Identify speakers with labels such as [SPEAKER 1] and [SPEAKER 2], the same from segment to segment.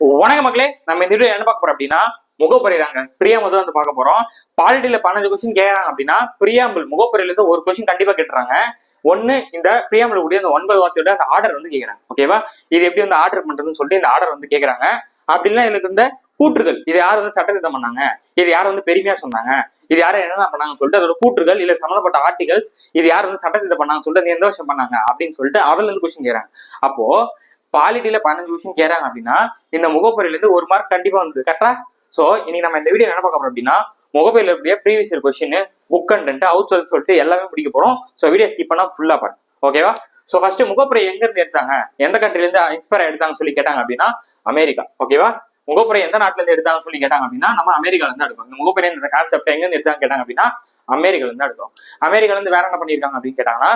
[SPEAKER 1] வணக்க மக்களே, நம்ம இந்த வீடியோ என்ன பார்க்க போறோம் அப்படின்னா முகப்புரை தாங்க. பிரியாம்பிள் தான் வந்து பார்க்க போறோம். பாலிட்டியில 15 கொஸ்டின் கேட்கறாங்க அப்படின்னா பிரியாம்பிள் முகப்புரையில இருந்து ஒரு கொஸ்டின் கண்டிப்பா கேட்டுறாங்க. ஒண்ணு இந்த பிரியாம்பிள் கூடிய அந்த 9 வார்த்தையோட அந்த ஆர்டர் வந்து கேட்கறாங்க. ஓகேவா, இது எப்படி வந்து ஆர்டர் பண்றதுன்னு சொல்லிட்டு இந்த ஆர்டர் வந்து கேட்கறாங்க. அப்படின்னா எனக்கு இந்த கூற்றுகள், இது யார் வந்து சட்டத்திட்டம் பண்ணாங்க, இது யார் வந்து பெருமையா சொன்னாங்க, இது யாரும் என்னென்ன பண்ணாங்கன்னு சொல்லிட்டு அதோட கூற்றுகள் இல்ல சம்பந்தப்பட்ட ஆர்டிகல்ஸ், இது யார் வந்து சட்டத்திட்டம் பண்ணாங்கன்னு சொல்லிட்டு எந்த வருஷம் பண்ணாங்க அப்படின்னு சொல்லிட்டு அதுல இருந்து கொஸ்டின் கேட்கறாங்க. அப்போ பாலிட்டியில 15 கொஸ்டின் கேட்கறாங்க அப்படின்னா இந்த முகப்புரையில இருந்து ஒரு மார்க் கண்டிப்பா வந்து கரெக்டா. சோ இன்னைக்கு நம்ம இந்த வீடியோ என்ன பார்க்க போறோம் அப்படின்னா முகப்பையில இருக்கக்கூடிய previous year question, book content, out source சொல்லிட்டு எல்லாமே பிடிக்க போறோம். சோ வீடியோ ஸ்கிப் பண்ணா ஃபுல்லா பாருங்க. ஓகேவா. சோ ஃபர்ஸ்ட் முகப்புரை எங்க இருந்து எடுத்தாங்க, எந்த கண்ட்ரில இருந்து இன்ஸ்பயர் எடுத்தாங்கன்னு சொல்லி கேட்டாங்க அப்படின்னா அமெரிக்கா. ஓகேவா. முகப்புரை எந்த நாட்டுல இருந்து எடுத்தாங்கன்னு சொல்லி கேட்டாங்க அப்படின்னா நம்ம அமெரிக்கால இருந்து எடுக்கிறோம். இந்த முகப்புரை இந்த கான்செப்ட் எங்க இருந்து எடுத்தாங்க கேட்டாங்க அப்படின்னா அமெரிக்கால இருந்து எடுக்கிறோம். அமெரிக்கால இருந்து வேற என்ன பண்ணிருக்காங்க அப்படின்னு கேட்டாங்கன்னா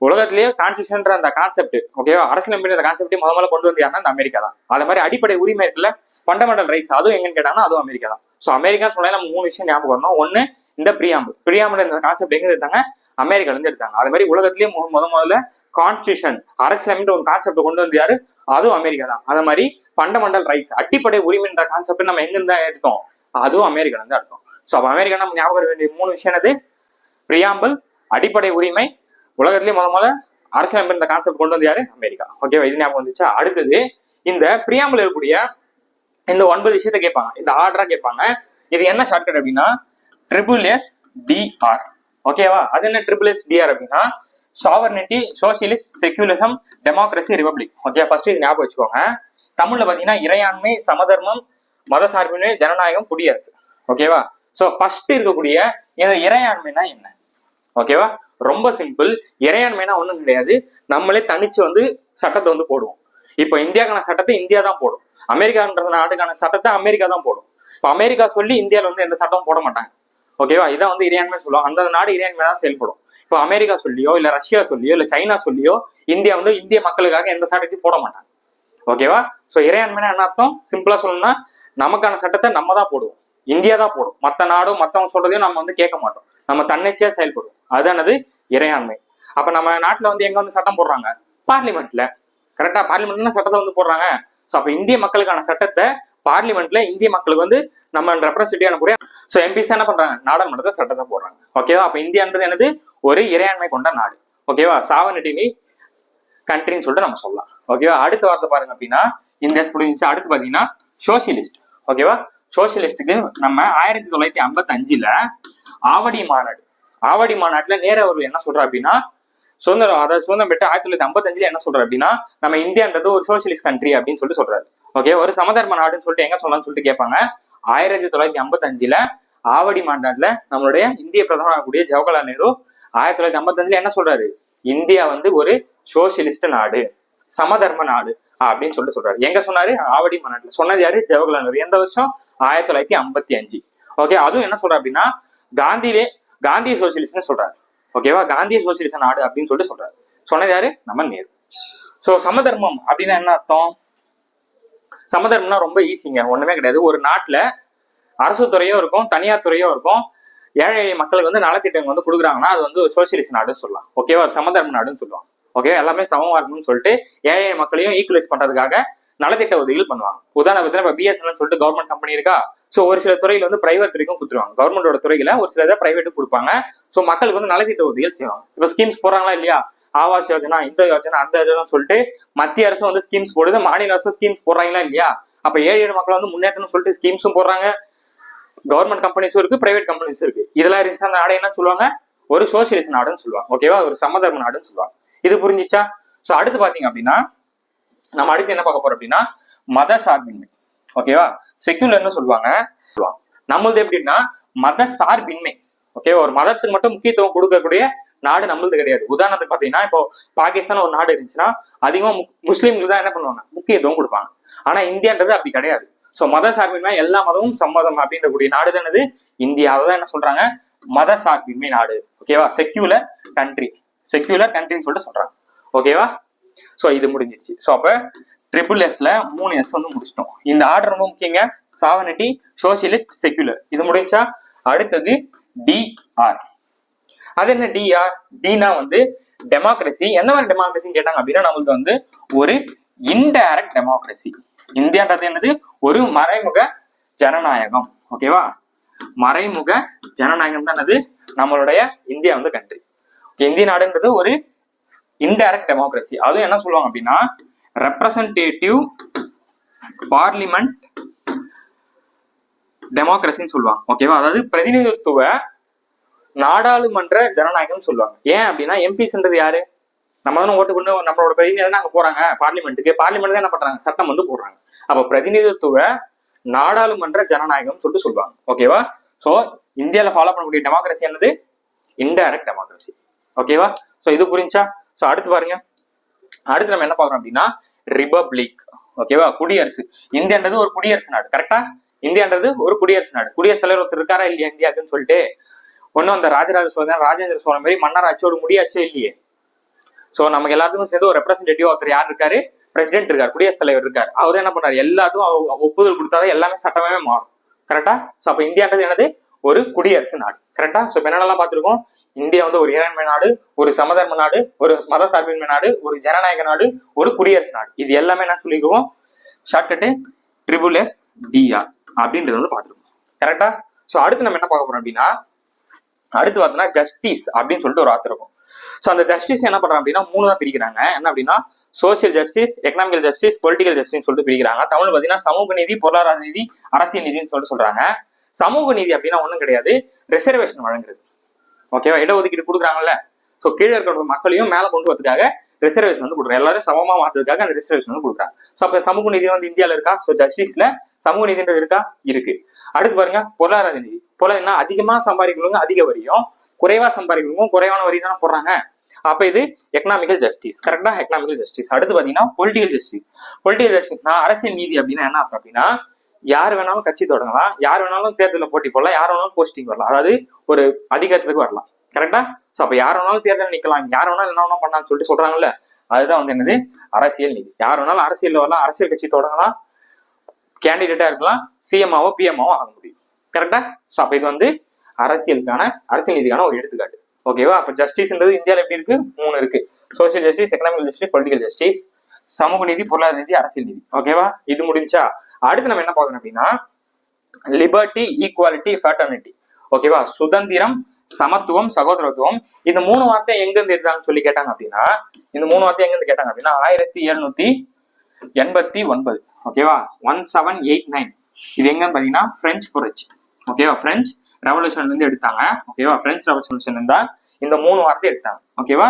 [SPEAKER 1] உலகத்திலேயே கான்ஸ்டியூஷன் அந்த கான்செப்ட், ஓகேவா, அரசியலமைப்பு அந்த கான்செப்டே முதல்ல கொண்டு வந்து யாருன்னா அந்த அமெரிக்கா தான். அதே மாதிரி அடிப்படை உரிமை இருக்குல்ல, ஃபண்டமெண்டல் ரைட்ஸ், அதுவும் எங்கன்னு கேட்டாங்கன்னா அதுவும் அமெரிக்கா தான். ஸோ அமெரிக்கா சொன்னா நம்ம 3 விஷயம் ஞாபகம் வரணும். ஒன்னு இந்த பிரியாம்பிள் இந்த கான்செப்ட் எங்க எடுத்தாங்க, அமெரிக்கால இருந்து எடுத்தாங்க. அதே மாதிரி உலகத்திலேயே முதல்ல கான்ஸ்டியூஷன் அரசியலமைப்பு ஒரு கான்செப்ட் கொண்டு வந்து யாரு, அதுவும் அமெரிக்கா தான். அதே மாதிரி ஃபண்டமெண்டல் ரைட்ஸ் அடிப்படை உரிமைன்ற கான்செப்ட் நம்ம எங்க இருந்தா எடுத்தோம், அதுவும் அமெரிக்கால இருந்து எடுத்தோம். ஸோ அப்ப அமெரிக்கா நம்ம ஞாபகம் வேண்டிய 3 விஷயம் என்னது, பிரியாம்பிள், அடிப்படை உரிமை, உலகத்திலேயே முதல்ல அரசியலமைப்பு இந்த கான்செப்ட் கொண்டு வந்து யாரு, அமெரிக்கா. ஓகேவா, இது ஞாபகம் வந்துச்சா. அடுத்தது இந்த பிரியாம்பிள் இருக்கக்கூடிய இந்த 9 விஷயத்த கேட்பாங்க, இந்த ஆர்டரா கேட்பாங்க. இது என்ன ஷார்ட்கட் அப்படின்னா SSDR. ஓகேவா, அது என்ன SSDR அப்படின்னா sovereignty, socialist, secularism, democracy, republic. Okay, first இது ஞாபகம் வச்சுக்கோங்க. தமிழ்ல பாத்தீங்கன்னா இறையாண்மை, சமதர்மம், மதசார்பின்மை, ஜனநாயகம், குடியரசு. ஓகேவா. சோ ஃபர்ஸ்ட் இருக்கக்கூடிய இந்த இறையாண்மைனா என்ன, ஓகேவா, ரொம்ப சிம்பிள். இறையாண்மைனா ஒண்ணும் கிடையாது, நம்மளே தனிச்சு வந்து சட்டத்தை வந்து போடுவோம். இப்போ இந்தியாக்கான சட்டத்தை இந்தியா தான் போடும், அமெரிக்கான்ற நாட்டுக்கான சட்டத்தை அமெரிக்கா தான் போடும். இப்போ அமெரிக்கா சொல்லி இந்தியாவில வந்து எந்த சட்டமும் போட மாட்டாங்க. ஓகேவா, இதான் வந்து இறையாண்மை சொல்லுவோம். அந்த நாடு இறையாண்மை தான் செயல்படும். இப்போ அமெரிக்கா சொல்லியோ இல்ல ரஷ்யா சொல்லியோ இல்ல சைனா சொல்லியோ இந்தியா வந்து இந்திய மக்களுக்காக எந்த சட்டத்தையும் போட மாட்டாங்க. ஓகேவா. ஸோ இறையாண்மைனா என்ன அர்த்தம், சிம்பிளா சொல்லணும்னா நமக்கான சட்டத்தை நம்ம தான் போடுவோம், இந்தியா தான் போடும். மற்ற நாடும் மற்றவங்க சொல்றதையும் நம்ம வந்து கேட்க மாட்டோம், நம்ம தன்னிச்சையா செயல்படுவோம். அதுதானது இறையாண்மை. அப்ப நம்ம நாட்டுல வந்து எங்க வந்து சட்டம் போடுறாங்க, பார்லிமெண்ட்ல. கரெக்டா, பார்லிமெண்ட்ல சட்டத்தை வந்து போடுறாங்க. ஸோ அப்ப இந்திய மக்களுக்கான சட்டத்தை பார்லிமெண்ட்ல இந்திய மக்களுக்கு வந்து நம்ம ரெப்ரஸன்டேட்டிவ் அனுப்புற. ஸோ எம்பிஸ் என்ன பண்றாங்க, நாடாளுமன்றத்தை சட்டத்தை போடுறாங்க. ஓகேவா. அப்ப இந்தியான்றது என்னது, ஒரு இறையாண்மை கொண்ட நாடு. ஓகேவா, சாவர்னிட்டி கண்ட்ரின்னு சொல்லிட்டு நம்ம சொல்லலாம். ஓகேவா. அடுத்த வார்த்தை பாருங்க அப்படின்னா இந்த அடுத்து பாத்தீங்கன்னா சோசியலிஸ்ட். ஓகேவா. சோசியலிஸ்டுக்கு நம்ம 1955 ஆவடி மாநாட்டுல நேர அவர் என்ன சொல்ற அப்படின்னா சுதந்திரம், அதாவது சுதந்திரம் பெற்று 1955 என்ன சொல்ற அப்படின்னா நம்ம இந்தியான்றது ஒரு சோசியலிஸ்ட் கண்ட்ரி அப்படின்னு சொல்லிட்டு சொல்றாரு. ஓகே, ஒரு சமதர்ம நாடுன்னு சொல்லிட்டு எங்க சொல்லலாம்னு சொல்லிட்டு கேட்பாங்க. 1955 ஆவடி மாநாட்டுல நம்மளுடைய இந்திய பிரதமராக கூடிய ஜவஹர்லால் நேரு 1955 என்ன சொல்றாரு, இந்தியா வந்து ஒரு சோசியலிஸ்ட் நாடு, சமதர்ம நாடு அப்படின்னு சொல்லிட்டு சொல்றாரு. எங்க சொன்னாரு, ஆவடி மாநாட்டுல. சொன்னது யாரு, ஜவஹர்லால் நேரு. எந்த வருஷம், 1955. ஓகே, அதுவும் என்ன சொல்ற அப்படின்னா காந்திய சோசியலிஸ்ட்னு சொல்றாரு. ஓகேவா, காந்திய சோசியலிச நாடு அப்படின்னு சொல்லிட்டு சொல்றாரு. சொன்னது யாரு, நம்ம நேரு. சோ சமதர்மம் அப்படின்னா என்ன அர்த்தம், சமதர்மம்னா ரொம்ப ஈஸிங்க, ஒண்ணுமே கிடையாது. ஒரு நாட்டுல அரசு துறையும் இருக்கும், தனியார் துறையும் இருக்கும். ஏழை எளிய மக்களுக்கு வந்து நலத்திட்டங்கள் வந்து கொடுக்குறாங்கன்னா அது வந்து ஒரு சோசியலிஸ்ட் நாடுன்னு சொல்லலாம். ஓகேவா, ஒரு சமதர்ம நாடுன்னு சொல்லுவாங்க. ஓகே, எல்லாமே சமமா இருக்கணும்னு சொல்லிட்டு ஏழை மக்களையும் ஈக்குவலைஸ் பண்றதுக்காக நலத்திட்ட உதவிகள் பண்ணுவாங்க. உதாரணத்துல இப்ப BSNL சொல்லிட்டு கவர்மெண்ட் கம்பெனி இருக்கா. சோ ஒரு சில துறையில வந்து பிரைவேட் துறைக்கும் கொடுத்துருவாங்க. கவர்மெண்டோட துறையில ஒரு சில இதை பிரைவேட்டுக்கு கொடுப்பாங்க. சோ மக்களுக்கு வந்து நலத்திட்ட உதவிகள் செய்வாங்க. இப்ப ஸ்கீம்ஸ் போடுறாங்களா இல்லையா, ஆவாஸ் யோஜனா, இந்த யோஜனா, அந்த யோஜனா சொல்லிட்டு மத்திய அரசு வந்து ஸ்கீம்ஸ் போடுது, மாநில அரசு ஸ்கீம்ஸ் போடுறாங்களா இல்லையா. அப்ப ஏழை மக்களை வந்து முன்னேற்றம்னு சொல்லிட்டு ஸ்கீம்ஸும் போடுறாங்க. கவர்மெண்ட் கம்பெனிஸும் இருக்கு, பிரைவேட் கம்பெனிஸும் இருக்கு. இதெல்லாம் இருந்துச்சு அந்த நாடு என்ன சொல்லுவாங்க, ஒரு சோசியலிஸ்ட் நாடுன்னு சொல்லுவாங்க. ஓகேவா, ஒரு சமதர்ம நாடுன்னு சொல்லுவாங்க. இது புரிஞ்சிச்சா. சோ அடுத்து பாத்தீங்க அப்படின்னா நம்ம அடுத்து என்ன பார்க்க போறோம் அப்படின்னா மத சார்பின்மை. ஓகேவா, செக்யூலர்னு சொல்லுவாங்க. நம்மளது எப்படின்னா மத சார்பின்மை. ஓகே, ஒரு மதத்துக்கு மட்டும் முக்கியத்துவம் கொடுக்கக்கூடிய நாடு நம்மளது கிடையாது. உதாரணத்துக்கு பாத்தீங்கன்னா இப்போ பாகிஸ்தான் ஒரு நாடு இருந்துச்சுன்னா அதிகமா முஸ்லீம்களுக்கு தான் என்ன பண்ணுவாங்க, முக்கியத்துவம் கொடுப்பாங்க. ஆனா இந்தியான்றது அப்படி கிடையாது. சோ மத சார்பின்மை, எல்லா மதமும் சம்மதம் அப்படின்ற கூடிய நாடு தானது இந்தியா. அதான் என்ன சொல்றாங்க, மத சார்பின்மை நாடு. ஓகேவா, செக்யூலர் கண்ட்ரின்னு சொல்லிட்டு சொல்றாங்க. ஓகேவா. சோ இது முடிஞ்சிருச்சு. சோ அப்ப SSSல 3 S வந்து முடிச்சிட்டோம். இந்த ஆர்டர் ரொம்ப முக்கியங்க, சாவர்னிட்டி, சோசியலிஸ்ட், செக்யூலர். இது முடிஞ்சா அடுத்தது DR. அது என்ன DR, டினா வந்து டெமோக்ரஸி. எந்த மாதிரி டெமோக்ரஸின்னு கேட்டாங்க அப்படின்னா நம்மளுக்கு வந்து ஒரு இன்டைரக்ட் டெமோக்ரஸி. இந்தியான்றது என்னது? ஒரு மறைமுக ஜனநாயகம். ஓகேவா? மறைமுக ஜனநாயகம் தான் அது நம்மளுடைய இந்தியா வந்து கண்ட்ரி. இந்திய நாடுன்றது ஒரு இன்டைரக்ட் டெமோக்ரஸி. அதுவும் என்ன சொல்லுவாங்க அப்படின்னா ரெப்ரசன்டேட்டிவ் பார்லிமெண்ட் டெமோக்ரஸின்னு சொல்லுவாங்க. ஓகேவா? அதாவது பிரதிநிதித்துவ நாடாளுமன்ற ஜனநாயகம் சொல்லுவாங்க. ஏன் அப்படின்னா எம்பிஸ்ன்றது யாரு? நம்ம தானே ஓட்டு கொண்டு நம்மளோட பிரதிநிதி அங்க போறாங்க பார்லிமெண்ட்டுக்கு. பார்லிமெண்ட் என்ன பண்றாங்க? சட்டம் வந்து போடுறாங்க. அப்ப பிரதிநிதித்துவ நாடாளுமன்ற ஜனநாயகம் சொல்லிட்டு சொல்லுவாங்க. ஓகேவா? சோ இந்தியால ஃபாலோ பண்ணக்கூடிய டெமோக்ரஸி என்னது? Indirect democracy. ஓகேவா? சோ இது புரிஞ்சா? சோ அடுத்து பாருங்க. அடுத்து நம்ம என்ன பாக்குறோம் அப்படின்னா ரிபப்ளிக். ஓகேவா? குடியரசு. இந்தியான்றது ஒரு குடியரசு நாடு. கரெக்டா? இந்தியான்றது ஒரு குடியரசு நாடு. குடியரசு தலைவர் ஒருத்தர் இருக்காரா இல்லையா இந்தியாவுக்குன்னு சொல்லிட்டு? ஒன்னும் அந்த ராஜராஜ சோழன் ராஜேந்திர சோழன் மாதிரி மன்னர் அச்சோடு முடியாச்சோ இல்லையே. சோ நமக்கு எல்லாத்துக்கும் சேர்ந்து ஒரு ரெப்ரஸன்டேட்டிவ் ஒருத்தர் யார் இருக்காரு? பிரசிடென்ட் இருக்காரு, குடியரசுத் தலைவர் இருக்காரு. அவர் என்ன பண்றாரு? எல்லாத்துக்கும் அவர் ஒப்புதல் கொடுத்தாதான் எல்லாமே சட்டமே மாறும். கரெக்டா? சோ அப்ப இந்தியான்றது என்னது? ஒரு குடியரசு நாடு. கரெக்டா? சோ இப்ப என்னெல்லாம் பார்த்திருக்கோம்? இந்தியா வந்து ஒரு இறையாண்மை நாடு, ஒரு சமதர்ம நாடு, ஒரு மத சார்பின்மை நாடு, ஒரு ஜனநாயக நாடு, ஒரு குடியரசு நாடு. இது எல்லாமே என்ன சொல்லிருக்கோம்? ஷார்ட்கட்டு SSDR அப்படின்றது வந்து பார்த்துருக்கோம். கரெக்டா? சோ அடுத்து நம்ம என்ன பார்க்க போறோம் அப்படின்னா அடுத்து பார்த்தோம்னா ஜஸ்டிஸ் அப்படின்னு சொல்லிட்டு ஒரு வார்த்தை இருக்கும். சோ அந்த ஜஸ்டிஸ் என்ன பண்றாங்க அப்படின்னா 3 தான் பிரிக்கிறாங்க. என்ன அப்படின்னா social justice, economical justice, political justice சொல்லிட்டு பிரிக்கிறாங்க. தமிழ் பாத்தீங்கன்னா சமூக நீதி, பொருளாதார நீதி, அரசியல் நீதினு சொல்லிட்டு சொல்றாங்க. சமூக நீதி அப்படின்னா ஒண்ணும் கிடையாது, ரிசர்வேஷன் வழங்குறது. ஓகேவா? இடஒதுக்கீடு கொடுக்குறாங்கல்ல. சோ கீழே இருக்கிற மக்களையும் மேல கொண்டு வரதுக்காக ரிசர்வேஷன் வந்து கொடுக்குறாங்க. எல்லாரும் சமமா மாற்றதுக்காக அந்த ரிசர்வேஷன் வந்து கொடுக்குறாங்க. சோ அப்ப சமூக நீதி வந்து இந்தியாவில இருக்கா? சோ ஜஸ்டிஸ்ல சமூக நீதின்றது இருக்கா? இருக்கு. அடுத்து பாருங்க பொருளாதார நீதி. பொருளாதார அதிகமா சம்பாதிக்கிறவங்க அதிக வரியும், குறைவா சம்பாதிக்கிறவங்க குறைவான வரி தானே போடுறாங்க. அப்ப இது எக்கனாமிக்கல் ஜஸ்டிஸ். கரெக்டா? Economical justice. அடுத்து பாத்தீங்கன்னா பொலிட்டிக்கல் ஜஸ்டிஸ். பொலிட்டிக்கல் ஜஸ்டிஸ்னா அரசியல் நீதி அப்படின்னா என்ன அர்த்தம் அப்படின்னா யார் வேணாலும் கட்சி தொடங்கலாம், யார் வேணாலும் தேர்தலில் போட்டி போடலாம், யார் வேணாலும் போஸ்டிங் வரலாம், அதாவது ஒரு அதிகாரத்துக்கு வரலாம். கரெக்டா? சோ அப்ப யார் வேணாலும் தேர்தல் நிக்கலாம், யார் வேணாலும் என்ன வேணா பண்ணலாம்னு சொல்லிட்டு சொல்றாங்கல்ல, அதுதான் வந்து என்னது? அரசியல் நீதி. யார் வேணாலும் அரசியல் வரலாம், அரசியல் கட்சி தொடங்கலாம், கேண்டிடேட்டா இருக்கலாம், சிஎம்ஆவோ பிஎம்ஆவோ ஆக முடியும். கரெக்டா? சோ அப்ப இது வந்து அரசியல் நீதிக்கான ஒரு எடுத்துக்காட்டு. ஓகேவா? அப்ப ஜஸ்டிஸ்ன்றது இந்தியாவில் எப்படி இருக்கு? 3 இருக்கு. Social justice, economic justice, political justice. சமூக நீதி, பொருளாதார நீதி, அரசியல் நீதி. ஓகேவா? இது முடிஞ்சா அடுத்து நம்ம என்ன பார்க்கணும் அப்படின்னா லிபர்ட்டி, ஈக்குவாலிட்டி, ஃபெட்டர்னிட்டி. ஓகேவா? சுதந்திரம், சமத்துவம், சகோதரத்துவம். இந்த 3 வார்த்தை எங்க இருந்து எடுத்தாங்கன்னு சொல்லி கேட்டாங்க அப்படின்னா இந்த 3 வார்த்தை எங்க இருந்து கேட்டாங்க அப்படின்னா 1789. ஓகேவா? 1789. இது எங்கன்னு பாத்தீங்கன்னா பிரெஞ்சு புரட்சி. ஓகேவா? பிரெஞ்சு ரெவல்யூஷன்ல இருந்து எடுத்தாங்க. ஓகேவா? பிரெஞ்சு ரெவல்யூஷன் இருந்தா இந்த 3 வார்த்தை எடுத்தாங்க. ஓகேவா?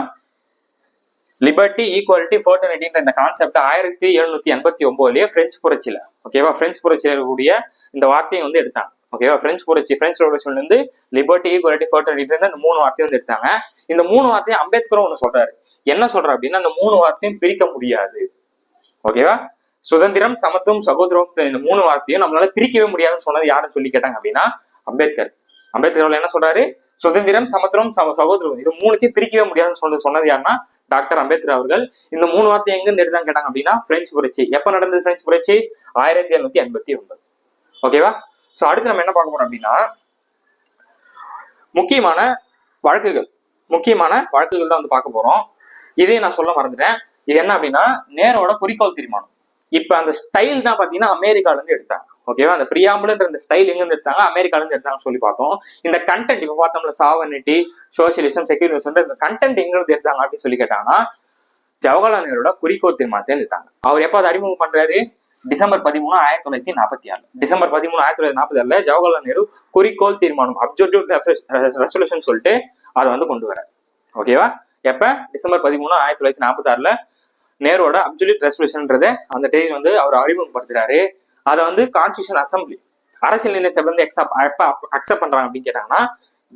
[SPEAKER 1] லிபர்ட்டி, ஈக்குவாலிட்டி, ஃபெட்டர்னிட்டின்ற இந்த கான்செப்ட் 1789 பிரெஞ்சு புரட்சியில. ஓகேவா? பிரெஞ்சு புரட்சியில இருக்கக்கூடிய இந்த வார்த்தையை வந்து எடுத்தாங்க. ஓகேவா? பிரெஞ்சு புரட்சி, பிரெஞ்சு ரெவல்யூஷன்ல இருந்து லிபர்ட்டி, ஈக்குவாலிட்டி, ஃபெட்டர்னிட்டி இந்த 3 வார்த்தையும் வந்து எடுத்தாங்க. இந்த 3 வார்த்தையும் அம்பேத்கரும் ஒண்ணு சொல்றாரு. என்ன சொல்றாரு அப்படின்னா இந்த 3 வார்த்தையும் பிரிக்க முடியாது. ஓகேவா? சுதந்திரம், சமத்துவம், சகோதரம் இந்த 3 வார்த்தையும் நம்மளால பிரிக்கவே முடியாதுன்னு சொன்னது யாருன்னு சொல்லி கேட்டாங்க அப்படின்னா அம்பேத்கர். அம்பேத்கர் என்ன சொல்றாரு? சுதந்திரம், சமத்துவம், சகோதரம் இது 3த்தையும் பிரிக்கவே முடியாதுன்னு சொன்னது யாருன்னா டாக்டர் அம்பேத்கர் அவர்கள். இந்த 3 வார்த்தை எங்க இருந்து எடுத்தாங்க கேட்டாங்க அப்படின்னா பிரெஞ்சு புரட்சி. எப்ப நடந்தது பிரெஞ்சு புரட்சி? 1789. ஓகேவா? சோ அடுத்து நம்ம என்ன பார்க்க போறோம் அப்படின்னா முக்கியமான வழக்குகள் தான் வந்து பார்க்க போறோம். இதையும் நான் சொல்ல மறந்துட்டேன். இது என்ன அப்படின்னா நேரோட குறிக்கோள் தீர்மானம். இப்ப அந்த ஸ்டைல் தான் பாத்தீங்கன்னா அமெரிக்கால இருந்து எடுத்தாங்க. ஓகேவா? அந்த பிரியாம்பிள்ன்ற இந்த ஸ்டைல் எங்க இருந்து எடுத்தாங்க? அமெரிக்கால இருந்து எடுத்தாங்கன்னு சொல்லி பார்த்தோம். இந்த கண்டென்ட் இப்ப பார்த்தோம்ல சாவர்னிட்டி, சோசியலிசம், செக்யூலரிசம் இந்த கண்டென்ட் எங்க இருந்து எடுத்தாங்க அப்படின்னு சொல்லி கேட்டாங்கன்னா ஜவஹர்லால் நேரோட குறிக்கோள் தீர்மானத்தை எடுத்தாங்க. அவர் எப்ப அதை அறிமுகம் பண்றாரு? டிசம்பர் 13, 1946. டிசம்பர் 13, 1946 ஜவஹர்லால் நேரு குறிக்கோள் தீர்மானம் அப்ஜெக்டிவ் ரெசல்யூஷன் சொல்லிட்டு அதை வந்து கொண்டு வர. ஓகேவா? எப்ப? டிசம்பர் 13, 1946 நேரோட அப்சல்யூட் ரெசல்யூஷன்ன்றத அந்த தேதி வந்து அவர் அறிமுகப்படுத்துறாரு. அதை வந்து கான்ஸ்டிடியூஷன் அசம்பிளி அரசியல் நிலை சபை வந்து அக்செப்ட் பண்றாங்க அப்படின்னு கேட்டாங்கன்னா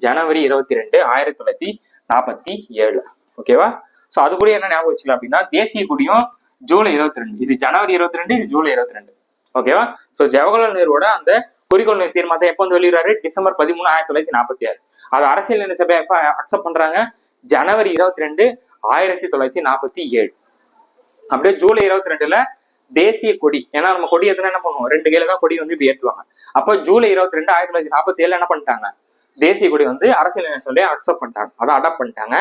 [SPEAKER 1] ஜனவரி 22, 1947. ஓகேவா? சோ அது கூட என்ன ஞாபகம் வச்சுக்கலாம் அப்படின்னா தேசிய கொடியும் ஜூலை 22. இது ஜனவரி 22, இது ஜூலை 22. ஓகேவா? சோ ஜவஹர்லால் நேருவோட அந்த குறிக்கோள் தீர்மானத்தை எப்ப வந்து வெளியிடுறாரு? டிசம்பர் 13, 1946. அது அரசியல் நிலை சபை எப்ப அக்செப்ட் பண்றாங்க? ஜனவரி 22, 1947. அப்படியே ஜூலை 22 தேசிய கொடி. ஏன்னா நம்ம கொடி எத்தனை என்ன பண்ணுவோம்? 2 கையில தான் கொடி வந்து இப்படி ஏற்றுவாங்க. அப்போ ஜூலை 22, 1947 என்ன பண்ணிட்டாங்க? தேசிய கொடி வந்து அரசியல் சொல்லி அக்செப்ட் பண்ணிட்டாங்க, அதை அடாப்ட் பண்ணிட்டாங்க.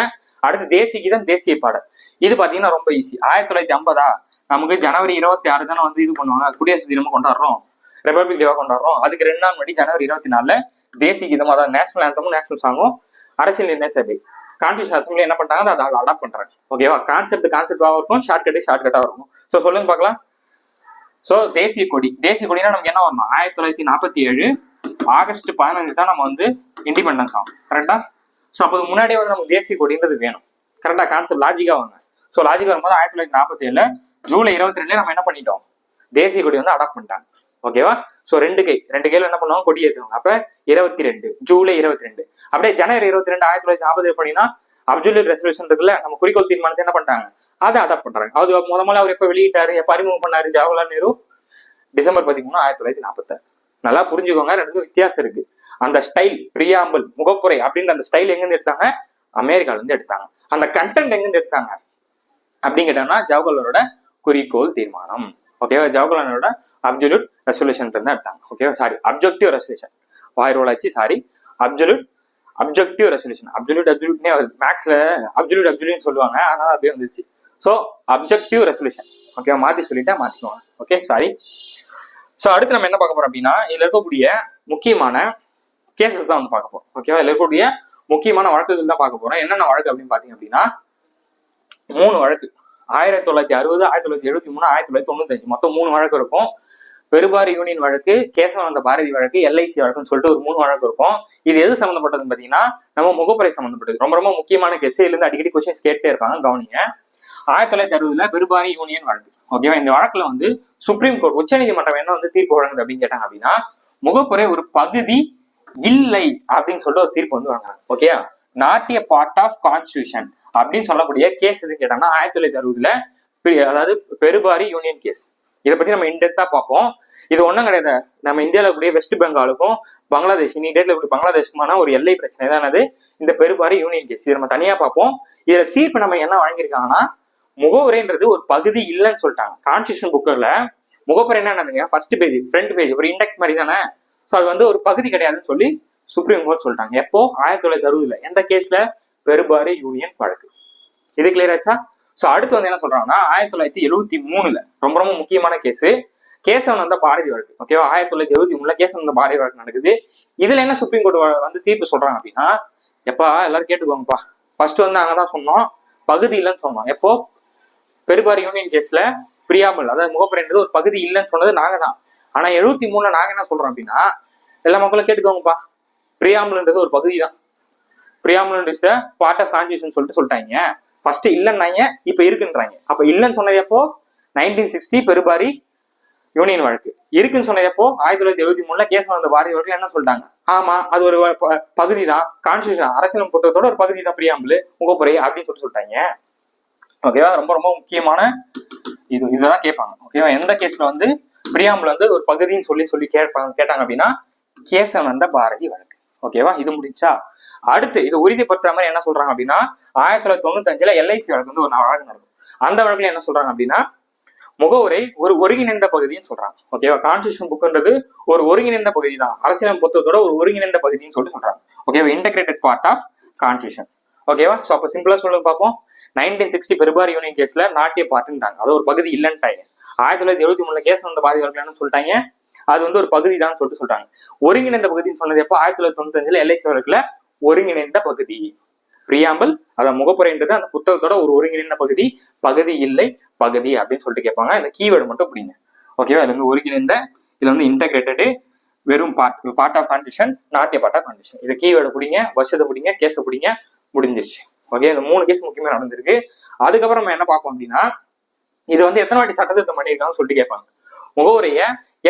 [SPEAKER 1] அடுத்து தேசிய கீதம், தேசிய பாடல். இது பாத்தீங்கன்னா ரொம்ப ஈஸி. 1950 நமக்கு ஜனவரி 26 தானே வந்து இது பண்ணுவாங்க, குடியரசு தினமும் கொண்டாடுறோம், ரிபப்ளிக் டேவா கொண்டாடுறோம். அதுக்கு 2 நாள் முன்னாடி ஜனவரி 24 தேசிய கீதம், அதாவது நேஷனல் ஆந்தமும் நேஷனல் சாங்கும் அரசியல் நிர்ணய சபை கான்ஸ்டியூஷன் அசம்பிளி என்ன பண்றாங்க, அதை அடாப்ட் பண்றாங்க. ஓகேவா, கான்செப்டாக இருக்கும், ஷார்ட்கட்டாக இருக்கும். ஸோ சொல்லுங்க பார்க்கலாம். ஸோ தேசிய கொடினா நமக்கு என்ன வரணும், 1947 ஆகஸ்ட் 15 தான் நம்ம வந்து இண்டிபெண்டன்ஸ் ஆகும். கரெக்டா? ஸோ அப்போ முன்னாடியே வந்து நமக்கு தேசிய கொடின்றது வேணும். கரெக்டா? கான்செப்ட் லாஜிக்கா வாங்க. ஸோ லாஜிக் வரும்போது 1947 ஜூலை 22 நம்ம என்ன பண்ணிட்டோம், தேசிய கொடி வந்து அடாப்ட் பண்ணிட்டாங்க. ஓகேவா? ஸோ ரெண்டு கையில என்ன பண்ணுவாங்க, கொடி ஏற்றுவாங்க. அப்ப 22 ஜூலை 22. அப்படியே ஜனவரி 22 1940 பண்ணினா அப்சல்யூட் ரெசல்யூஷன் இருக்குல்ல, நம்ம குறிக்கோள் தீர்மானத்தை என்ன பண்ணிட்டாங்க, அதை அடாப்ட் பண்றாங்க. அது முதல்ல அவர் எப்ப வெளியிட்டாரு, எப்ப அறிமுகம் பண்ணாரு, ஜவஹர்லால் நேரு டிசம்பர் 13 1946. நல்லா புரிஞ்சுக்கோங்க, ரெண்டுக்கும் வித்தியாசம் இருக்கு. அந்த ஸ்டைல் பிரியாம்பிள் முகப்புரை அப்படின்ற அந்த ஸ்டைல் எங்கிருந்து எடுத்தாங்க, அமெரிக்கால இருந்து எடுத்தாங்க. அந்த கண்டென்ட் எங்கிருந்து எடுத்தாங்க அப்படின்னு கேட்டாங்கன்னா ஜவஹர்லாலோட குறிக்கோள் தீர்மானம். ஓகேவா, ஜவஹர்லாலோட அப்சல்யூட் ரெசல்யூஷன் இருந்தா எடுத்தாங்க. ஓகேவா, சாரி அப்ஜெக்டிவ் ரெசல்யூஷன், வாய்ரோலாச்சு, சாரி அப்ஜெக்டிவ் ரெசல்யூஷன். அப்சல்யூட்னே மேக்ஸ்ல அப்சல்யூட் சொல்லுவாங்க, அதனால அப்படியே வந்துருச்சு. So objective resolution. ஓகேவா, மாத்தி சொல்லிட்டேன், மாத்திக்குவாங்க. Okay, sorry. ஸோ அடுத்து நம்ம என்ன பார்க்க போறோம் அப்படின்னா, இதுல இருக்கக்கூடிய முக்கியமான கேசஸ் தான் வந்து பார்க்க போறோம். ஓகேவா, இதுல இருக்கக்கூடிய முக்கியமான வழக்குகள் தான் பார்க்க போறோம். என்னென்ன வழக்கு அப்படின்னு பாத்தீங்க அப்படின்னா 3 வழக்கு. 1960, 1973, 1995 மொத்தம் 3 வழக்கு இருக்கும். பெருபாரி யூனியன் வழக்கு, கேசவானந்த பாரதி வழக்கு, எல்ஐசி வழக்குன்னு சொல்லிட்டு ஒரு 3 வழக்கு இருக்கும். இது எது சம்பந்தப்பட்டதுன்னு பாத்தீங்கன்னா நம்ம முகப்புரை சம்பந்தப்பட்டது. ரொம்ப ரொம்ப முக்கியமான கேஸ். இதுல இருந்து அடிக்கடி கொஸ்டின்ஸ் கேட்டே இருப்பாங்க, கவனிங்க. 1960 பெருபாரி யூனியன் வழக்கு. ஓகேவா, இந்த வழக்குல வந்து சுப்ரீம் கோர்ட், உச்சநீதிமன்றம் என்ன வந்து தீர்ப்பு வழங்குது அப்படின்னு கேட்டாங்க அப்படின்னா, முகப்புரை ஒரு பகுதி இல்லை அப்படின்னு சொல்லிட்டு ஒரு தீர்ப்பு வந்து வழங்குறாங்க. Okay, not a part of constitution அப்படின்னு சொல்லக்கூடிய கேஸ் எது கேட்டாங்கன்னா 1960 அதாவது பெருபாரி யூனியன் கேஸ். இதை பத்தி நம்ம இன்டெப்தா பார்ப்போம். இது ஒண்ணும் கிடையாது, நம்ம இந்தியாவில கூடிய வெஸ்ட் பெங்காலுக்கும் பங்களாதேஷ், இன்னி டேட்ல கூடிய பங்களாதேஷ்க்குமான ஒரு எல்லை பிரச்சனை தான் இந்த பெருபாரி யூனியன் கேஸ். இது நம்ம தனியா பார்ப்போம். இதுல தீர்ப்பு நம்ம என்ன வழங்கியிருக்காங்கன்னா, முகவுரைன்றது ஒரு பகுதி இல்லைன்னு சொல்லிட்டாங்க. கான்ஸ்டியூஷன் புக்ல முகப்புரை என்னதுங்க, ஃபர்ஸ்ட் பேஜ், ஃப்ரண்ட் பேஜ், ஒரு இண்டெக்ஸ் மாதிரி தானே. ஸோ அது வந்து ஒரு பகுதி கிடையாதுன்னு சொல்லி சுப்ரீம் கோர்ட் சொல்லிட்டாங்க. எப்போ, 1960. எந்த கேஸ்ல, பெருபாரி யூனியன் வழக்கு. இது கிளியர் ஆச்சா? ஸோ அடுத்து வந்து என்ன சொல்றாங்கன்னா 1973 ரொம்ப ரொம்ப முக்கியமான கேஸ், கேசவானந்த பாரதி வழக்கு. ஓகேவா, 1973 கேசவானந்த பாரதி வழக்கு நடக்குது. இதுல என்ன சுப்ரீம் கோர்ட் வந்து தீர்ப்பு சொல்றாங்க அப்படின்னா, எப்பா எல்லாரும் கேட்டுக்கோங்கப்பா, ஃபர்ஸ்ட் வந்து நாங்க தான் சொன்னோம் பகுதி இல்லைன்னு சொன்னோம். எப்போ, பெருபாரி யூனியன் கேஸ்ல பிரியாமல், அதாவது முகப்புரைன்றது ஒரு பகுதி இல்லைன்னு சொன்னது நாங்க தான். ஆனா 73 நாங்க என்ன சொல்றோம் அப்படின்னா, எல்லா மக்களும் கேட்டுக்கோங்கப்பா, பிரியாமல்ன்றது ஒரு பகுதி தான். Preamble is the part of constitution சொல்லிட்டாங்க. ஃபர்ஸ்ட் இல்லைன்னாங்க, இப்ப இருக்குன்றாங்க. அப்ப இல்லைன்னு சொன்னது எப்போ, 1960 பெருபாரி யூனியன் வழக்கு. இருக்குன்னு சொன்னது எப்போ, 1973 கேசவானந்த பாரதி வழக்கு. என்ன சொல்லிட்டாங்க, ஆமா அது ஒரு பகுதி தான், கான்ஸ்டிடியூஷன் அரசியல் புத்தகத்தோட ஒரு பகுதி தான் பிரியாமல் முகப்புரை அப்படின்னு சொல்லிட்டாங்க. ஓகேவா, ரொம்ப ரொம்ப முக்கியமான இதுதான் கேட்பாங்க. ஓகேவா, எந்த கேஸ்ல வந்து பிரியாமல் வந்து ஒரு பகுதின்னு சொல்லி கேட்டாங்க அப்படின்னா கேசவானந்த பாரதி வழக்கு. ஓகேவா, இது முடிச்சா அடுத்து இது உறுதிப்படுத்துற மாதிரி என்ன சொல்றாங்க அப்படின்னா 1995 எல்ஐசி வழக்கு வந்து ஒரு வழக்கு நடக்கும். அந்த வழக்குல என்ன சொல்றாங்க அப்படின்னா, முகவுரை ஒரு ஒருங்கிணைந்த பகுதின்னு சொல்றாங்க. ஓகேவா, கான்ஸ்டிடியூஷன் புக்ன்றது ஒரு ஒருங்கிணைந்த பகுதி தான், அரசியல் புத்தகத்தோட ஒரு ஒருங்கிணைந்த பகுதின்னு சொல்றாங்க. ஓகேவா, இன்டகிரேட்டட் பார்ட் ஆஃப் கான்ஸ்டிடியூஷன். ஓகேவா, ஸோ அப்போ சிம்பிளா சொல்லுங்க பார்ப்போம். 1960 பெருபாரி யூனியன் கேஸ்ல நாட்டிய பார்ட்டுட்டாங்க, அது ஒரு பகுதி இல்லைன்ட்டாங்க. 1973 கேஸ் வந்த பாரதி வழக்குல என்ன சொல்லிட்டாங்க, அது வந்து ஒரு பகுதி தான் சொல்லிட்டாங்க. ஒருங்கிணைந்த பகுதின்னு சொன்னது எப்போ, 1995 எல்ஐசி வழக்குல ஒருங்கிணைந்த பகுதி. பிரியாம்பிள், அத முகப்புரைன்றது அந்த புத்தகத்தோட ஒரு ஒருங்கிணைந்த பகுதி, பகுதி இல்லை பகுதி அப்படின்னு சொல்லிட்டு கேட்பாங்க. இந்த கீவேர்டு மட்டும் புரியுங்க. ஓகேவா, இது வந்து ஒருங்கிணைந்த, இதுல வந்து இன்டகிரேட்டடு, வெறும் பார்ட் ஆஃப் கான்ஸ்டிடியூஷன், நாட்டிய பார்ட் ஆஃப் கான்ஸ்டிடியூஷன். இது கீவேர்டு பிடிங்க, வருஷத்தை பிடிங்க, கேஸை பிடிங்க, முடிஞ்சிருச்சு. ஓகே, இந்த 3 கேஸ் முக்கியமா நடந்திருக்கு. அதுக்கப்புறம் நம்ம என்ன பார்ப்போம் அப்படின்னா, இது வந்து எத்தனை வாட்டி சட்டத்திருத்தம் பண்ணியிருக்காங்கன்னு சொல்லிட்டு கேட்பாங்க. முகவுரைய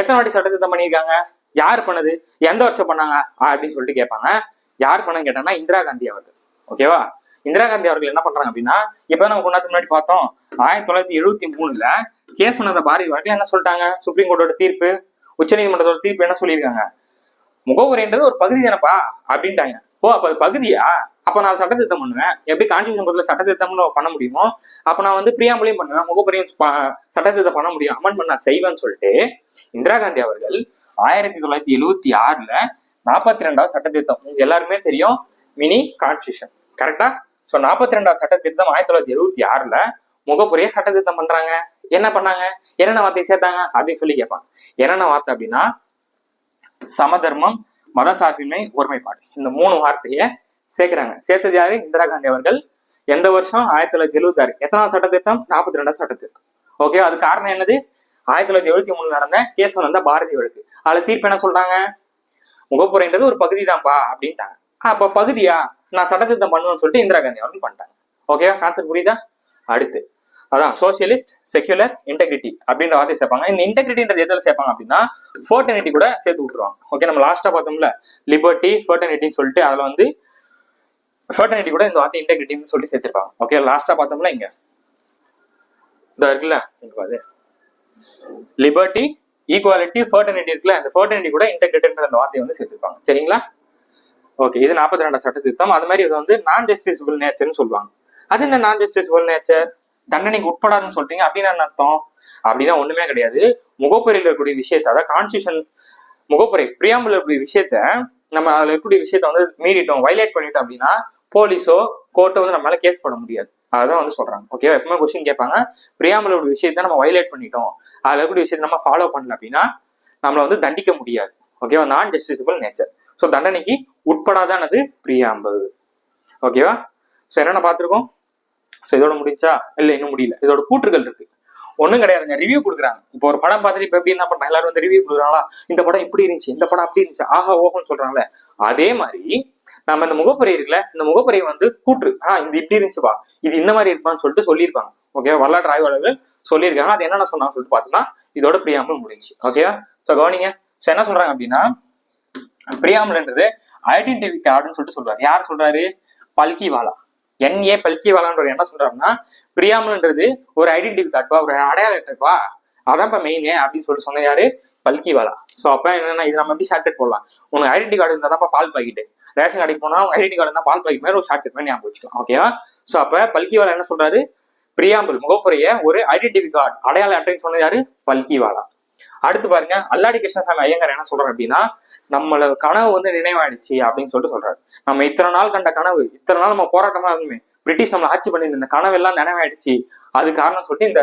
[SPEAKER 1] எத்தனை வாட்டி சட்டத்திருத்தம் பண்ணியிருக்காங்க, யார் பண்ணது, எந்த வருஷம் பண்ணாங்க அப்படின்னு சொல்லிட்டு கேட்பாங்க. யார் பண்ணன்னு கேட்டாங்கன்னா இந்திரா காந்தி அவர்கள். ஓகேவா, இந்திரா காந்தி அவர்கள் என்ன பண்றாங்க அப்படின்னா, இப்ப நம்ம கொண்டாந்து முன்னாடி பார்த்தோம் 1973 கேசவானந்த பாரதி வழக்குல என்ன சொல்லிட்டாங்க, சுப்ரீம் கோர்ட்டோட தீர்ப்பு, உச்சநீதிமன்றத்தோட தீர்ப்பு என்ன சொல்லியிருக்காங்க, முகவுரைன்றது ஒரு பகுதி தானப்பா அப்படின்ட்டாங்க. ஓ, அப்ப அது பகுதியா, அப்ப நான் சட்டத்திருத்தம் பண்ணுவேன். எப்படி கான்ஸ்டிடியூஷன் கோர்ட்ல சட்டத்திருத்தம்னு பண்ண முடியுமோ, அப்ப நான் வந்து பிரியாம்பளையும் பண்ணுவேன், முகப்புரையும் சட்டத்திருத்தம் பண்ண முடியும், அமெண்ட்மெண்ட் நான் செய்வேன்னு சொல்லிட்டு இந்திரா காந்தி அவர்கள் 1976 42வது சட்டத்திருத்தம், எல்லாருமே தெரியும், மினி கான்ஸ்டிடியூஷன். கரெக்டா? சோ 42வது சட்டத்திருத்தம் 1976 முகப்புறையை சட்ட திருத்தம் பண்றாங்க. என்ன பண்ணாங்க, என்னென்ன வார்த்தையை சேர்த்தாங்க அப்படின்னு சொல்லி கேட்பாங்க. என்னென்ன வார்த்தை அப்படின்னா சமதர்மம், மதசார்பின்மை, ஒருமைப்பாடு, இந்த 3 வார்த்தையை சேர்க்கிறாங்க. சேர்த்தது யாரு, இந்திரா காந்தி அவர்கள். எந்த வருஷம், 1976. எத்தனாவது சட்ட திருத்தம், 42வது சட்ட திருத்தம். ஓகே, அது காரணம் என்னது, 1973 நடந்த கேசவன் வந்த பாரதி வழக்கு. அதுல தீர்ப்பு என்ன சொல்றாங்க, முகப்புறைன்றது ஒரு பகுதி தான்ப்பா அப்படின்ட்டாங்க. அப்ப பகுதியா, நான் சட்ட திருத்தம் பண்ணுவேன்னு சொல்லிட்டு இந்திரா காந்தி அவர்கள் பண்ணிட்டாங்க. ஓகேவா, கான்செப்ட் புரியுதா? அடுத்து அதான் சோசியலிஸ்ட், செக்யூலர், இன்டெகிரிட்டி அப்படின்ற வார்த்தையை சேர்ப்பாங்க. இந்த இன்டெகிரிட்டின்றது எதில் சேர்ப்பாங்க அப்படின்னா ஃபர்டர்னிட்டி கூட சேர்த்து விட்டுருவாங்க. ஓகே, நம்ம லாஸ்டா பார்த்தோம்ல லிபர்ட்டி, ஃபர்டர்னிட்டின்னு சொல்லிட்டு, அதுல வந்து ஃபர்டர்னிட்டி கூட இந்த வார்த்தை இன்டெகிரிட்டின்னு சொல்லி சேர்த்திருப்பாங்க. ஓகே, லாஸ்டா பார்த்தோம்ல இங்க இந்த இருக்குல்ல, இங்க பாரு, லிபர்ட்டி, ஈக்குவாலிட்டி, ஃபர்டர்னிட்டி இருக்குல்ல, இந்த ஃபர்டர்னிட்டி கூட இன்டெகிரிட்டின்ற அந்த வார்த்தையை வந்து சேர்த்திருப்பாங்க. சரிங்களா? ஓகே, இது 42 சட்ட திருத்தம். அது மாதிரி இது வந்து நான் ஜஸ்டிசபிள் நேச்சர்னு சொல்லுவாங்க. அது என்ன நான் ஜஸ்டிசபிள் நேச்சர், தண்டனைக்கு உட்படாதுன்னு சொல்றீங்க அப்படின்னா என்ன அர்த்தம் அப்படின்னா ஒண்ணுமே கிடையாது. முகப்புறையில் இருக்கக்கூடிய விஷயத்த, அதாவது கான்ஸ்டியூஷன் முகப்புரை பிரியாம்பிள் இருக்கக்கூடிய விஷயத்த, நம்ம அதுல இருக்கக்கூடிய விஷயத்த வந்து மீறிட்டோம், வயலேட் பண்ணிட்டோம் அப்படின்னா போலீஸோ கோர்ட்டோ வந்து நம்ம மேல கேஸ் போட முடியாது. அதான் வந்து சொல்றாங்க. ஓகே, எப்பவுமே கொஸ்டின் கேட்பாங்க, பிரியாம்பிள் விஷயத்த நம்ம வயலேட் பண்ணிட்டோம், அதுல இருக்கக்கூடிய விஷயத்த நம்ம ஃபாலோ பண்ணல அப்படின்னா நம்மளை வந்து தண்டிக்க முடியாது. ஓகேவா, நான் ஜஸ்டிசபிள் நேச்சர். ஸோ தண்டனைக்கு உட்படாதானது பிரியாம்பிள். ஓகேவா, ஸோ என்னென்ன பார்த்துருக்கோம். ஸோ இதோட முடிஞ்சா, இல்லை இன்னும் முடியல, இதோட கூற்றுகள் இருக்கு. ஒன்றும் கிடையாதுங்க, ரிவ்யூ கொடுக்குறாங்க. இப்போ ஒரு படம் பார்த்துட்டு இப்போ எப்படி என்ன பண்றாங்க, எல்லாரும் வந்து ரிவ்யூ கொடுக்குறாங்களா, இந்த படம் இப்படி இருந்துச்சு, இந்த படம் அப்படி இருந்துச்சு, ஆஹா ஓஹோன்னு சொல்றாங்களே, அதே மாதிரி நம்ம இந்த முகப்புரை இருக்குல்ல, இந்த முகப்புரை வந்து கூற்று, இந்த இப்படி இருந்துச்சுப்பா, இது இந்த மாதிரி இருப்பான்னு சொல்லிட்டு சொல்லியிருப்பாங்க. ஓகே, வரலாற்று ஆய்வாளர்கள் சொல்லியிருக்காங்க. அது என்னென்ன சொன்னான்னு சொல்லிட்டு பார்த்தோம்னா இதோட பிரியாம்பிள் முடிஞ்சு. ஓகேவா, ஸோ கவனிங்க. ஸோ என்ன சொல்றாங்க அப்படின்னா பிரியாம்பிள்ன்றது ஐடென்டிட்டி கார்டுன்னு சொல்லிட்டு சொல்றாரு. யார் சொல்றாரு, பல்கிவாலா. N.A. பல்கிவாலான்ற என்ன சொல்றாருன்னா பிரியாம்பிள்ன்றது ஒரு ஐடென்டிட்டி கார்டுப்பா, ஒரு அடையாள அட்டைப்பா, அதான் இப்ப மெயின் அப்படின்னு சொல்லிட்டு சொன்ன யாரு, பல்கிவாலா. ஸோ அப்ப என்னன்னா இது நம்ம எப்படி ஷார்ட்கட் போடலாம், உனக்கு ஐடென்டி கார்டு இருந்தா தான் பால் பாக்கெட்டு, ரேஷன் கடைக்கு போனா ஐடென்டி கார்டு இருந்தா பால் பாக்கெட் மாதிரி ஒரு ஷார்ட்கட் மாதிரி ஞாபகம் வச்சுக்கலாம். ஓகேவா, ஸோ அப்ப பல்கிவாலா என்ன சொல்றாரு, பிரியாம்பிள் முகப்புறைய ஒரு ஐடென்டிட்டி கார்டு, அடையாள அட்டைன்னு சொன்னது யாரு, பல்கிவாலா. அடுத்து பாருங்க, அல்லாடி கிருஷ்ணசாமி ஐயங்கார் என்ன சொல்றாரு அப்படின்னா நம்மளோட கனவு வந்து நினைவாயிடுச்சு அப்படின்னு சொல்லிட்டு சொல்றாரு. நம்ம இத்தனை நாள் கண்ட கனவு, இத்தனை நாள் நம்ம போராட்டமா இருந்துமே, பிரிட்டிஷ் நம்மளை ஆட்சி பண்ணியிருந்த இந்த கனவு எல்லாம் நினைவாயிடுச்சு, அது காரணம் சொல்லிட்டு இந்த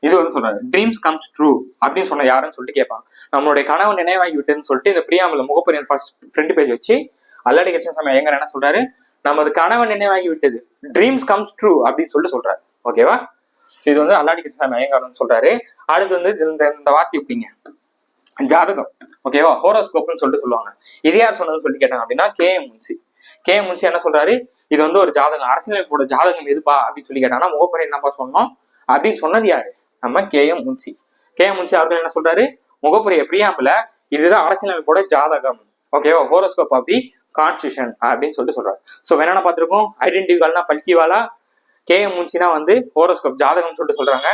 [SPEAKER 1] இது வந்து சொல்றாரு, ட்ரீம்ஸ் கம்ஸ் ட்ரூ அப்படின்னு சொன்ன யாருன்னு சொல்லிட்டு கேட்பாங்க. நம்மளுடைய கனவு நினைவாகி விட்டுன்னு சொல்லிட்டு இந்த பிரியாம்பிள் முகப்புரை ஃபர்ஸ்ட் ஃப்ரண்ட் பேஜ் வச்சு அல்லாடி கிருஷ்ணசாமி ஐயங்கார் என்ன சொல்றாரு, நமது கனவு நினைவாகி விட்டது, ட்ரீம்ஸ் கம்ஸ் ட்ரூ அப்படின்னு சொல்லிட்டு சொல்றாரு. ஓகேவா, இது வந்து அல்லாடி கிருஷ்ணசாமி ஐயங்கார் சொல்றாரு. அடுத்து வந்து இந்த வார்த்தை எப்படிங்க, ஜாதகம். ஓகேவா, ஹோரோஸ்கோப்னு சொல்லிட்டு சொல்லுவாங்க. இது யார் சொன்னதுன்னு சொல்லிட்டு கேட்டாங்க அப்படின்னா K.M. முன்சி. K.M. முன்சி என்ன சொல்றாரு, இது வந்து ஒரு ஜாதகம், அரசியலமைப்போட ஜாதகம் எதுப்பா அப்படின்னு சொல்லி கேட்டாங்கன்னா முகப்புரை என்னப்பா சொன்னோம் அப்படின்னு சொன்னது யாரு, நம்ம K.M. முன்சி. K.M. முன்சி அவர்கள் என்ன சொல்றாரு, முகப்புரைய பிரியாம்பிள இதுதான் அரசியலமைப்போட ஜாதகம். ஓகேவா, ஹோரோஸ்கோப் ஆஃப் தி கான்ஸ்டியூஷன் அப்படின்னு சொல்லிட்டு சொல்றாரு. ஸோ வேணா பார்த்துருக்கோம், ஐடென்டிட்டி கார்டுனா பல்கிவாலா, K.M. முன்சினா வந்து ஹோரோஸ்கோப் ஜாதகம்னு சொல்லிட்டு சொல்றாங்க.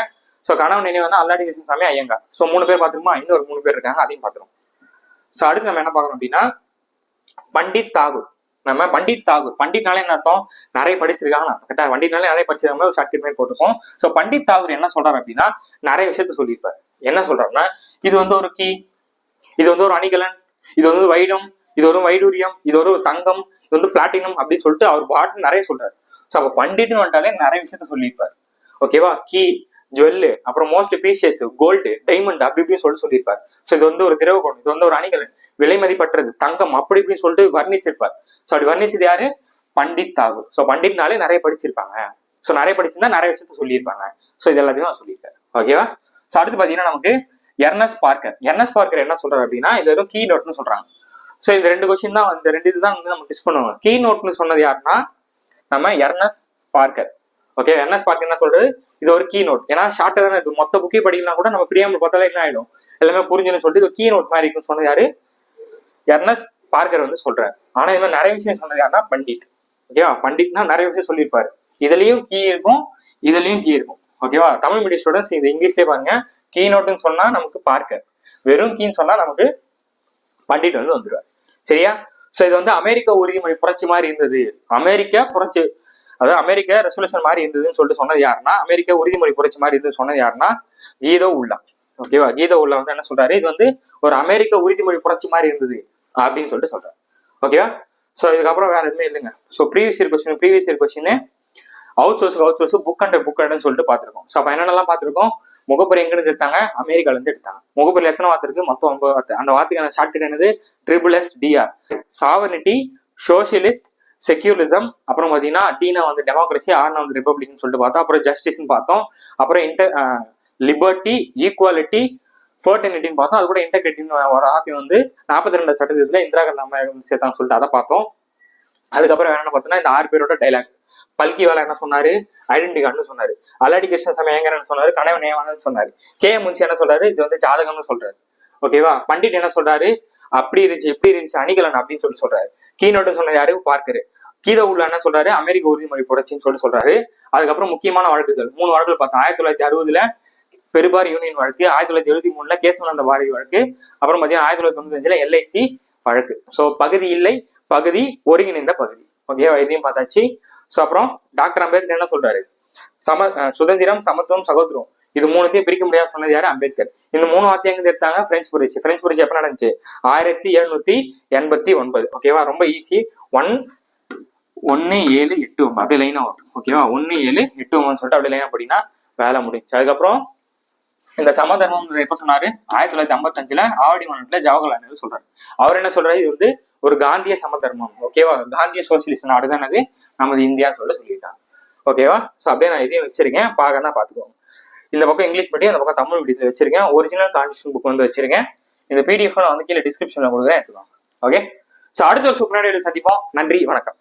[SPEAKER 1] ஸோ கனவு நினைவு வந்து அல்லாடி கிருஷ்ணசாமி ஐயங்கார். ஸோ 3 பேர் பார்த்துருமா, இன்னும் ஒரு 3 பேர் இருக்காங்க, அதையும் பார்த்துரும். ஸோ அடுத்து நம்ம என்ன பார்க்கறோம் அப்படின்னா பண்டித் தாகூர். நம்ம பண்டித் தாகூர், பண்டிட்னாலே என்ன அர்த்தம், நிறைய படிச்சிருக்காங்க. கரெக்டா, பண்டிட்னாலே நிறைய படிச்சிருக்காங்க, ஒரு ஷார்ட் மாதிரி போட்டுருக்கோம். ஸோ பண்டித் தாகூர் என்ன சொல்றாரு அப்படின்னா நிறைய விஷயத்த சொல்லியிருப்பாரு. என்ன சொல்றாருன்னா இது வந்து ஒரு கீ, இது வந்து ஒரு அணிகலன், இது வந்து வைடம், இது ஒரு வைடூரியம், இது ஒரு தங்கம், இது வந்து பிளாட்டினம் அப்படின்னு சொல்லிட்டு அவர் பாட்டு நிறைய சொல்றாரு. ஸோ அப்ப பண்டிட்னு வந்துட்டாலே நிறைய விஷயத்த சொல்லியிருப்பாரு. ஓகேவா, கீ, ஜுவல்லு, அப்புறம் மோஸ்ட் ப்ரீஷியஸ் கோல்டு, டைமண்ட் அப்படி இப்படின்னு சொல்லிட்டு சொல்லியிருப்பார். ஸோ இது வந்து ஒரு திரவகோணம், இது வந்து ஒரு அணிகலன், விலை மதிப்பற்றது, தங்கம் அப்படி இப்படின்னு சொல்லிட்டு வர்ணிச்சிருப்பார். ஸோ அப்படி வர்ணிச்சது யாரு, பண்டித் தாகூர். ஸோ பண்டிட்னாலே நிறைய படிச்சிருப்பாங்க. ஸோ நிறைய படிச்சிருந்தா நிறைய விஷயத்த சொல்லியிருப்பாங்க. ஸோ இது எல்லாத்தையும் நான் சொல்லியிருக்கேன். ஓகேவா, ஸோ அடுத்து பாத்தீங்கன்னா நமக்கு எர்னஸ்ட் பார்க்கர். எர்னஸ்ட் பார்க்கர் என்ன சொல்றாரு அப்படின்னா இது வெறும் கீ நோட்னு சொல்றாங்க. ஸோ இந்த 2 கொஸ்டின் தான், இந்த 2 இதுதான் வந்து நம்ம டிஸ்க் பண்ணுவாங்க. கீ நோட்னு சொன்னது யாருன்னா நம்ம Ernest Barker. Okay, Ernest Barker என்ன சொல்றது, இது ஒரு கீ நோட். ஏன்னா ஷார்ட்டா தானே இது, மொத்த புக்கே படிக்கலாம் கூட நம்ம பிரியாம்பிள் பார்த்தாலே என்ன ஆயிடும், எல்லாமே புரிஞ்சுன்னு சொல்லிட்டு இது கீ நோட் மாதிரி இருக்குன்னு சொன்னது யாரு, எர்னஸ்ட் பார்க்கர் வந்து சொல்றாரு. ஆனா இது மாதிரி நிறைய விஷயம் சொன்னது யாருன்னா பண்டிட். ஓகேவா, பண்டிட்னா நிறைய விஷயம் சொல்லியிருப்பாரு. இதுலயும் கீ இருக்கும், இதுலயும் கீ இருக்கும். ஓகேவா, தமிழ் மீடியம் ஸ்டூடெண்ட்ஸ் இது இங்கிலீஷ்லேயே பாருங்க, கீ நோட்டுன்னு சொன்னா நமக்கு பார்க்கர், வெறும் கீன்னு சொன்னா நமக்கு பண்டிட் வந்து வந்துருவாரு. சரியா, சோ இது வந்து அமெரிக்க உறுதிமொழி புரட்சி மாதிரி இருந்தது, அமெரிக்க புரட்சி, அதாவது அமெரிக்க ரெசல்யூஷன் மாதிரி இருந்ததுன்னு சொல்லிட்டு சொன்னது யாருன்னா, அமெரிக்க உறுதிமொழி புரட்சி மாதிரி இருந்தது சொன்னது யாருன்னா கீதோ உல்லா. ஓகேவா, கீதோ உல்லா வந்து என்ன சொல்றாரு, இது வந்து ஒரு அமெரிக்க உறுதிமொழி புரட்சி மாதிரி இருந்தது அப்படின்னு சொல்லிட்டு சொல்றாரு. ஓகேவா, சோ இதுக்கப்புறம் வேற எதுவுமே இல்லைங்க. So previous year question out source book and சொல்லிட்டு பார்த்திருக்கோம். ஸோ அப்ப என்னென்னலாம் பார்த்திருக்கோம்? முகப்பொறி எங்க இருந்து எடுத்தாங்க? அமெரிக்கால இருந்து எடுத்தாங்க. முகப்பொறியில் எத்தனை வார்த்தை இருக்கு? மொத்தம் 9 வார்த்தை. அந்த வார்த்தைக்கான ஷார்ட்கட் என்னது? SSDR. சாவர்னிட்டி, சோசியலிஸ்ட், செக்யூரிசம், அப்புறம் பாத்தீங்கன்னா டீனா வந்து டெமோக்ரஸி, ஆர்னா வந்து ரிபப்ளிக்னு சொல்லிட்டு பார்த்தோம். அப்புறம் ஜஸ்டிஸ்ன்னு பார்த்தோம். அப்புறம் லிபர்ட்டி, ஈக்குவாலிட்டி, ஃபர்டர்னிட்டின்னு பார்த்தோம். அது கூட இன்டெகிரிட்டின்னு ஒரு வார்த்தை வந்து 42 சட்டத்துல இந்திரா காந்தி அம்மா சேர்த்தான்னு சொல்லிட்டு அதை பார்த்தோம். அதுக்கப்புறம் என்னன்னு பார்த்தோம்னா இந்த 6 பேரோட டைலாக். பல்கி வேலை என்ன சொன்னாரு? ஐடென்டி கார்டுன்னு சொன்னாரு. அல்லாடி கிருஷ்ணசாமி ஐயங்கார் என்ன சொன்னாரு? கனவு நேவானு சொன்னாரு. முன்சி என்ன சொல்றாரு? இது வந்து ஜாதகம்னு சொல்றாரு. ஓகேவா? பண்டிட் என்ன சொல்றாரு? அப்படி இருந்துச்சு இப்படி இருந்துச்சு அணிகலன் அப்படின்னு சொல்லி சொல்றாரு. கீனோட்டு சொன்ன யாரு? பார்க்கரு. கீத உள்ள என்ன சொல்றாரு? அமெரிக்க உறுதிமொழி புரட்சின்னு சொல்லி சொல்றாரு. அதுக்கப்புறம் முக்கியமான வழக்குகள் 3 வழக்குகள் பார்த்தோம். 1960 பெருபாரி யூனியன் வழக்கு, 1973 கேசவானந்த பாரதி வழக்கு, அப்புறம் பாத்தீங்கன்னா 1995 LIC வழக்கு. ஸோ பகுதி இல்லை, பகுதி ஒருங்கிணைந்த பகுதி. ஓகேவா? இதையும் பார்த்தாச்சு. ஸோ அப்புறம் டாக்டர் அம்பேத்கர் என்ன சொல்றாரு? சுதந்திரம், சமத்துவம், சகோதரம் இது 3த்தையும் பிரிக்க முடியாது சொன்னது யாரு? அம்பேத்கர். இந்த 3 வார்த்தையும் எங்க எடுத்தாங்க? பிரெஞ்சு புரட்சி எப்ப நடந்துச்சு? 1789. ஓகேவா? ரொம்ப ஈஸி. 1789 அப்படி லைனா வரும். ஓகேவா? 1789 சொல்லிட்டு அப்படி லைனா அப்படின்னா வேலை முடிஞ்சு. அதுக்கப்புறம் இந்த சமதர்மம் எப்ப சொன்னாரு? 1955 ஆவடி மாநாட்டுல ஜவஹர்லால் நேரு சொல்றாரு. அவர் என்ன சொல்றாரு? இது வந்து ஒரு காந்திய சமதர்மம். ஓகேவா? காந்திய சோசியலிஸ்ட் நாடுதானது நமது இந்தியா சொல்லிட்டாங்க. ஓகேவா? ஸோ அப்படியே நான் இதையும் வச்சிருக்கேன், பார்த்துக்கோங்க. இந்த பக்கம் இங்கிலீஷ் மீடியம், இந்த பக்கம் தமிழ் மீடியத்தில் வச்சிருக்கேன். ஒரிஜினல் கான்ஸ்டியூஷன் புக் வந்து வச்சிருக்கேன். இந்த PDF நான் வந்து கீழே டிஸ்கிரிப்ஷன்ல கொடுக்குறேன், எடுத்துக்கோங்க. ஓகே? ஸோ அடுத்த ஒரு சூப்பரான சந்திப்போம். நன்றி, வணக்கம்.